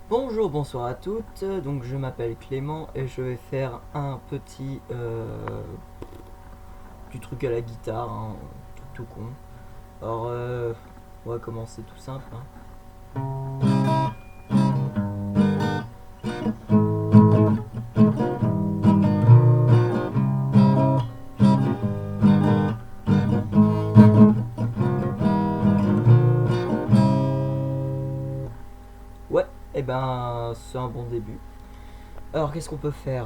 Bonjour, bonsoir à toutes, donc je m'appelle Clément et je vais faire un petit truc à la guitare, hein, tout con. Alors, on va commencer tout simple, hein. Ouais, et ben c'est un bon début. Alors qu'est-ce qu'on peut faire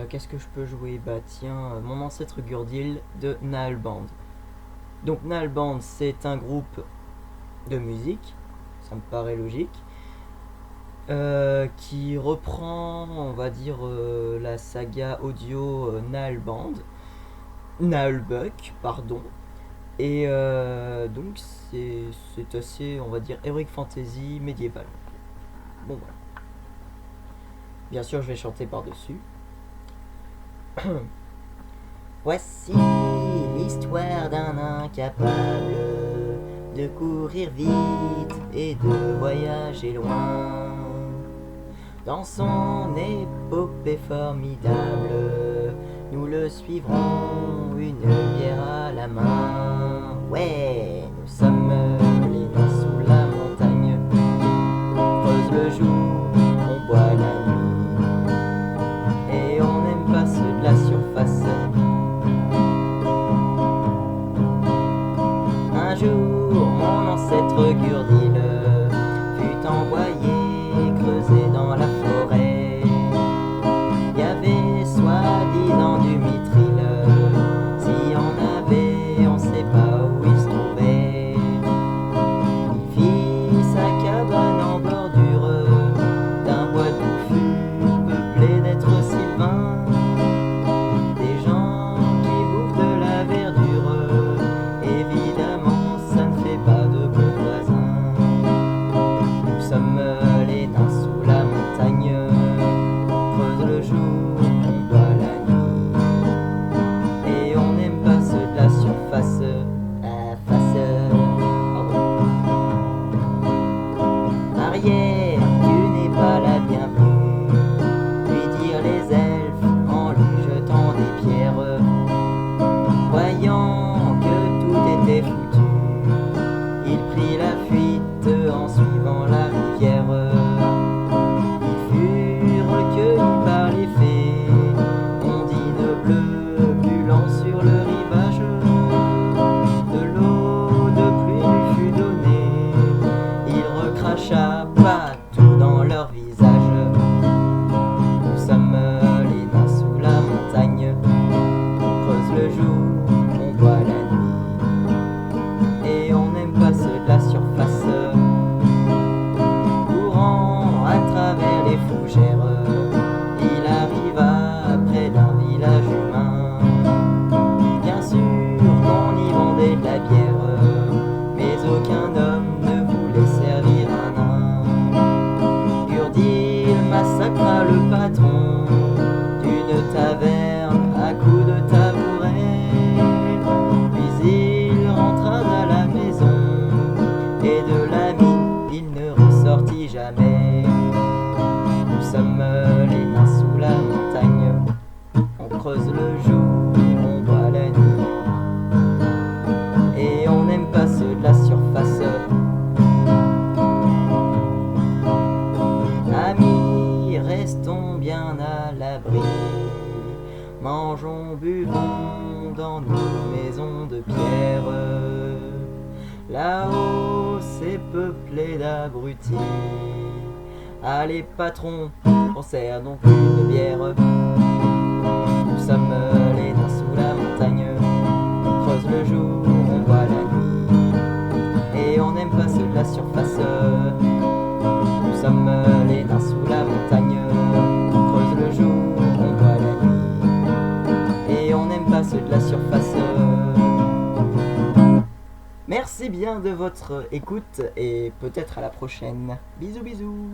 Qu'est-ce que je peux jouer? Bah tiens, mon ancêtre Gurdil de Naalband. Donc Naalband, c'est un groupe de musique, ça me paraît logique, qui reprend, on va dire, la saga audio Naalbuck, pardon. Et donc c'est assez, on va dire, heroic fantasy médiéval. Bon voilà. Bien sûr, je vais chanter par-dessus. Voici l'histoire d'un incapable de courir vite et de voyager loin. Dans son épopée formidable, nous le suivrons, une bière à la main. Ouais, nous sommes les nains sous la montagne. On creuse le jour, on boit la nuit. Et on n'aime pas ceux de la surface. Un jour, mon ancêtre Gurdil fut envoyé creuser dans la forêt. Il y avait soi-disant du mithril. S'il y en avait, on sait pas où il se trouvait. Il fit sa cabane en bordure d'un bois touffu peuplé d'êtres sylvains. Des gens qui bouffent de la verdure. Évidemment, ça ne fait pas de bons voisins. Nous sommes les nains sous la montagne. On creuse le jour, on boit la nuit. Et on n'aime pas ceux de la surface. Arrière, tu n'es pas la bienvenue, lui dirent les elfes en lui jetant des pierres. Voyant que tout était foutu, il prit la fuite en suivant la rivière. Il fut recueilli par les fées, ondines bleues bulant sur le rivage. De l'eau de pluie lui fut donnée, il recracha partout dans leur visage. Nous sommes les nains sous la montagne, on creuse le jour, on boit la nuit. Et on n'aime pas ceux de la surface. Courant à travers les fougères, il arriva près d'un village humain. Bien sûr qu'on y vendait de la bière, mais aucun homme ne voulait servir un nain. Gurdil massacra le patron d'une taverne à coups de tabouret. Puis il rentra à la maison et de la mine il ne ressortit jamais. Nous sommes les nains sous la montagne, on creuse le jour, on boit la nuit. Et on n'aime pas ceux de la surface. Amis, restons bien à l'abri. Mangeons, buvons dans nos maisons de pierre. Là-haut, c'est peuplé d'abrutis. Allez, patron, on sert donc une bière. Nous sommes les nains sous la montagne. On creuse le jour, on boit la nuit. Et on n'aime pas ceux de la surface. Nous sommes les nains sous la montagne. On creuse le jour, on boit la nuit. Et on n'aime pas ceux de la surface. Merci bien de votre écoute et peut-être à la prochaine. Bisous bisous.